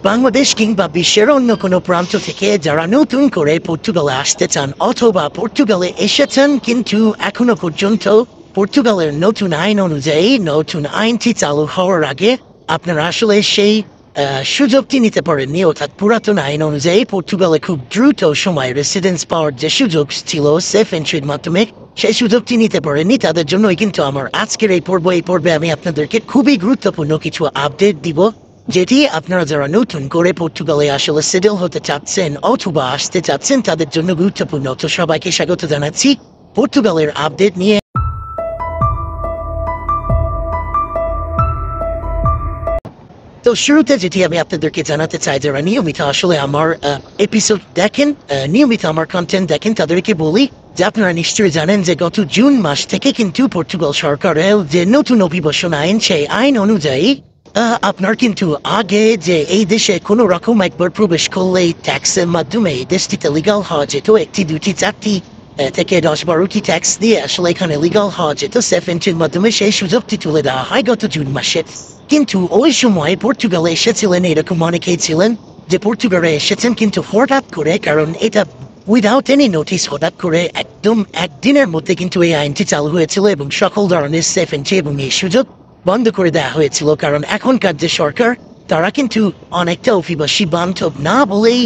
বাংলাদেশ কিংবা বিশ্বের অন্য কোনো প্রান্ত থেকে যারা নতুন করে পর্তুগালে আসতে চান অথবা পর্তুগালে এসেছেন কিন্তু এখনো পর্যন্ত পর্তুগালের নতুন আইন অনুযায়ী নতুন আইনটি চালু হওয়ার আগে আপনারা আসলে সেই সুযোগটি নিতে পারেননি, অর্থাৎ পুরাতন আইন অনুযায়ী পর্তুগালে খুব দ্রুত সময় রেসিডেন্স পাওয়ার যে সুযোগ ছিল সেফ এন্ট্রির মাধ্যমে সেই সুযোগটি নিতে পারেননি। তাদের জন্যই কিন্তু আমার আজকের এই পর্বে আমি আপনাদেরকে খুবই গুরুত্বপূর্ণ কিছু আপডেট দিব, যেটি আপনারা যারা নতুন করে পর্তুগালে আসলে সেটেল হতে চাচ্ছেন অথবা আসতে চাচ্ছেন তাদের জন্য গুরুত্বপূর্ণ। তো সবাইকে স্বাগত জানাচ্ছি পর্তুগালের আপডেট নিয়ে। তো শুরুতে যেটি আমি আপনাদেরকে জানাতে চাই, যারা নিয়মিত আসলে আমার এপিসোড দেখেন, নিয়মিত আমার কন্টেন্ট দেখেন, তাদেরকে বলি যে আপনারা নিশ্চয়ই জানেন যে গত জুন মাস থেকে কিন্তু পর্তুগাল সরকারের যে নতুন অভিবাসন আইন, সেই আইন অনুযায়ী আপনার কিন্তু আগে যে এই দেশে কোনো রকম একবার প্রবেশ করলেই ট্যাক্সের মাধ্যমে এই দেশটিতে লিগাল হওয়া যেত, 1, 2, 4 থেকে 10-12টি ট্যাক্স দিয়ে আসলে এখানে লিগাল হওয়া যেত সেফ এন্ট্রির মাধ্যমে, সেই সুযোগটি তুলে দেওয়া হয় গত জুন মাসে। কিন্তু ওই সময় পর্তুগালে এসেছিলেন এরকম অনেকেই ছিলেন যে পর্তুগালে এসেছেন কিন্তু হঠাৎ করে, কারণ এটা উইদাউট এনি নোটিস হঠাৎ করে একদম একদিনের মধ্যে কিন্তু এই আইনটি চালু হয়েছিল এবং সকল ধরনের সেফ এন্ট্রি এবং এই সুযোগ বন্ধ করে দেওয়া হয়েছিল। কারণ এখনকার যে সরকার তারা কিন্তু অনেকটা অভিবাসী বান্ধব না বলেই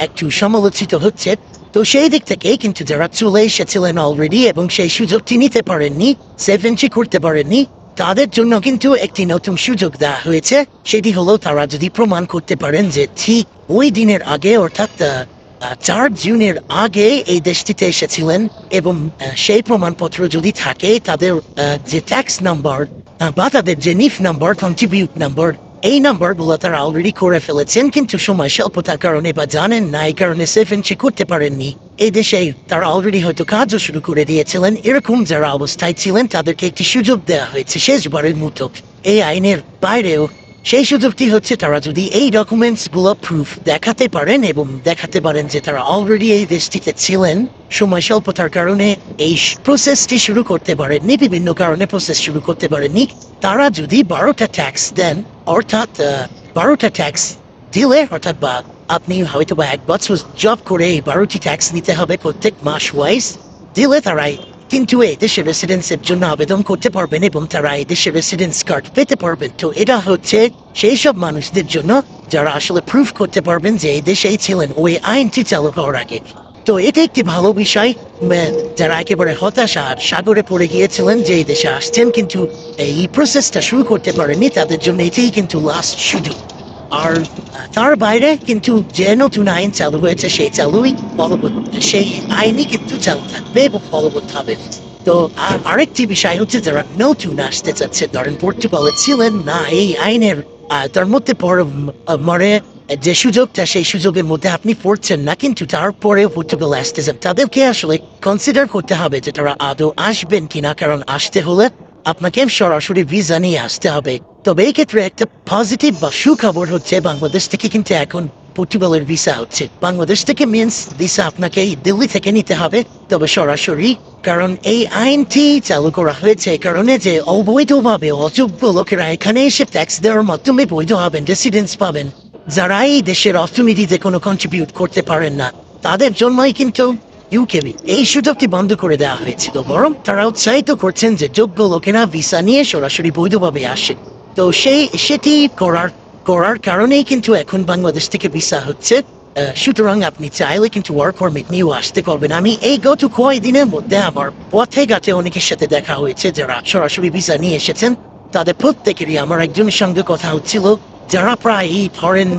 একটু সমালোচিত হচ্ছে। তো সেই দিক থেকে কিন্তু যারা চলে এসেছিলেন অলরেডি এবং সেই সুযোগটি নিতে পারেননি, সেফ এন্ট্রি করতে পারেননি, তাদের জন্য কিন্তু একটি নতুন সুযোগ দেওয়া হয়েছে। সেটি হলো তারা যদি প্রমাণ করতে পারেন যে ঠিক ওই দিনের আগে অর্থাৎ 4 জুনের আগে এই দেশটিতে এসেছিলেন এবং সেই প্রমাণপত্র যদি থাকে, তাদের যে ট্যাক্স নাম্বার বা তাদের যে নিফ নাম্বার, কন্ট্রিবিউট নাম্বার, এই নাম্বারগুলো তারা অলরেডি করে ফেলেছেন কিন্তু সময় স্বল্পতার কারণে বা জানেন না এই কারণে সেফ এন্ট্রি করতে পারেননি। এই দেশে তারা অলরেডি হয়তো কাজও শুরু করে দিয়েছিলেন, এরকম যারা অবস্থায় ছিলেন তাদেরকে একটি সুযোগ দেওয়া হয়েছে শেষবারের মতো এই আইনের বাইরেও। সেই সুযোগটি হচ্ছে তারা যদি এই ডকুমেন্টস গুলো প্রুফ দেখাতে পারেন এবং দেখাতে পারেন যে তারা অলরেডি এই দেশটিতে ছিলেন, সময় স্বল্পতার কারণে এই প্রসেসটি শুরু করতে পারেননি, বিভিন্ন কারণে প্রসেস শুরু করতে পারেননি, তারা যদি 12টা ট্যাক্স দেন, অর্থাৎ 12টা ট্যাক্স দিলে, অর্থাৎ বা আপনি হয়তো বা 1 বছর জব করে এই 12টি ট্যাক্স নিতে হবে প্রত্যেক মাস ওয়াইজ দিলে তারাই কিন্তু এই দেশের রেসিডেন্সের জন্য আবেদন করতে পারবেন এবং তারা এই দেশের রেসিডেন্স কার্ড পেতে পারবেন। তো এটা হচ্ছে সেই সব মানুষদের জন্য যারা আসলে প্রুফ করতে পারবেন যে এই দেশেই ছিলেন ওই আইনটি চালু হওয়ার আগে। তো এটা একটি ভালো বিষয়। যারা একেবারে হতাশা আর সাগরে পড়ে গিয়েছিলেন যে এই দেশে আসছেন কিন্তু এই প্রসেসটা শুরু করতে পারেননি, তাদের জন্য এটাই কিন্তু লাস্ট সুযোগ। আর তার বাইরে কিন্তু যে নতুন আইন চালু হয়েছে সেই আইনই কিন্তু চালু থাকবে এবং ফলবৎ হবে। তো আরেকটি বিষয় হচ্ছে যারা নতুন আসতে চাচ্ছে, ধরেন পর্তুগালে ছিলেন না এই আইনের তার মধ্যে মরে যে সুযোগটা, সেই সুযোগের মধ্যে আপনি পড়ছেন না কিন্তু তারপরে পর্তুগালে আসতে চান, তাদেরকে আসলে কনসিডার করতে হবে যে তারা আদৌ আসবেন কিনা। কারণ আসতে হলে আপনাকে সরাসরি ভিসা নিয়ে আসতে হবে। তবে এই ক্ষেত্রে একটা পজিটিভ বা সুখবর হচ্ছে বাংলাদেশ থেকে কিন্তু এখন পর্তুগালের ভিসা হচ্ছে। বাংলাদেশ থেকে মিন্স ভিসা আপনাকে দিল্লি থেকে নিতে হবে, তবে সরাসরি, কারণ এই আইনটি চালু করা হয়েছে এই কারণে যে অবৈধভাবে অযোগ্য লোকেরা এখানে এসে ট্যাক্স দেওয়ার মাধ্যমে বৈধ হবেন, রেসিডেন্স পাবেন, যারা এই দেশের অর্থনীতিতে কোনো কন্ট্রিবিউট করতে পারেন না, তাদের জন্যই কিন্তু ইউকেবি এই সুযোগটি বন্ধ করে দেওয়া হয়েছিল। বরং তারা উৎসাহিত করছেন যে যোগ্য লোকেরা ভিসা নিয়ে সরাসরি বৈধভাবে আসে। তো সেটি করার কারণেই কিন্তু এখন বাংলাদেশ থেকে ভিসা হচ্ছে। সুতরাং আপনি চাইলে কিন্তু ওয়ার্ক পারমিট নিয়েও আসতে পারবেন। আমি এই গত কয়েকদিনের মধ্যে আমার পথে ঘাটে অনেকের সাথে দেখা হয়েছে যারা সরাসরি ভিসা নিয়ে এসেছেন, তাদের প্রত্যেকেরই আমার একজনের সঙ্গে কথা হচ্ছিল যারা প্রায় ধরেন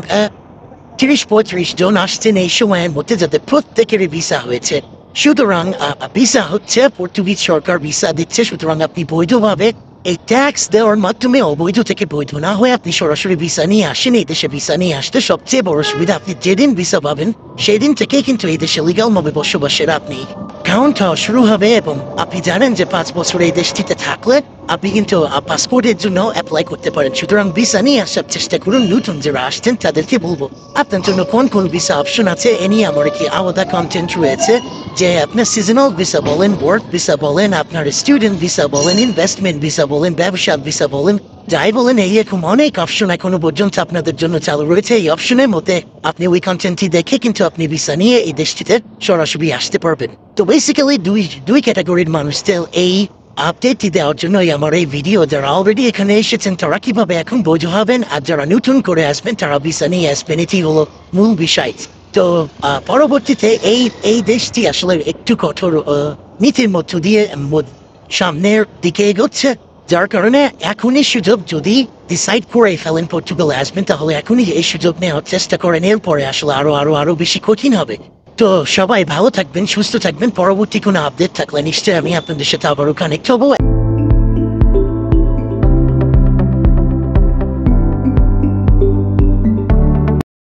30-35 জন আসছেন এই সময়ের মধ্যে, যাদের প্রত্যেকেরই ভিসা হয়েছে। সুতরাং ভিসা হচ্ছে, পর্তুগিজ সরকার ভিসা দিচ্ছে, সুতরাং আপনি বৈধভাবে এই ট্যাক্স দেওয়ার মাধ্যমে অবৈধ থেকে বৈধ না হয়ে আপনি সরাসরি ভিসা নিয়ে আসেন। এই দেশে ভিসা নিয়ে আসতে সবচেয়ে বড় সুবিধা, আপনি যেদিন ভিসা পাবেন সেদিন থেকে কিন্তু এই দেশে লিগালভাবে বসবাসের আপনি কাউন্ট হওয়া শুরু হবে এবং আপনি জানেন যে 5 বছর এই দেশটিতে থাকলে আপনি কিন্তু পাসপোর্টের জন্য অ্যাপ্লাই করতে পারেন। সুতরাং ভিসা নিয়ে আসার চেষ্টা করুন। নতুন যারা আসছেন তাদেরকে বলবো আপনার জন্য কোন কোন ভিসা অপশন আছে এ নিয়ে আমার কি আলাদা কন্টেন্ট রয়েছে, যে আপনার সিজনাল ভিসা বলেন, ওয়ার্ক ভিসা বলেন, আপনার স্টুডেন্ট ভিসা বলেন, ইনভেস্টমেন্ট ভিসা বলেন, ব্যবসা ভিসা বলেন, যাই বলেন এই এরকম অনেক অপশন এখনো পর্যন্ত আপনাদের জন্য চালু রয়েছে। এই অপশনের মধ্যে আপনি ওই কন্টেন্টটি দেখে কিন্তু আপনি ভিসা নিয়ে এই দেশটিতে সরাসরি আসতে পারবেন। তো বেসিক্যালি দুই ক্যাটাগরির মানুষদের এই আপডেটটি দেওয়ার জন্যই আমার এই ভিডিও। যারা অলরেডি এখানে এসেছেন তারা কিভাবে এখন বৈধ হবেন, আর যারা নতুন করে আসবেন তারা ভিসা নিয়ে আসবেন, এটি হলো মূল বিষয়। তো পরবর্তীতে এই দেশটি আসলে একটু কঠোর নীতির মধ্য দিয়ে সামনের দিকে এগোচ্ছে, যার কারণে এখনই সুযোগ, যদি ডিসাইড করে ফেলেন পর্তুগালে আসবেন তাহলে এখনই এই সুযোগ নেওয়ার চেষ্টা করেন। এরপরে আসলে আরো বেশি কঠিন হবে। তো সবাই ভালো থাকবেন, সুস্থ থাকবেন। পরবর্তী কোনো আপডেট থাকলে নিশ্চয়ই আমি আপনাদের সাথে আবারও কানেক্ট হবো।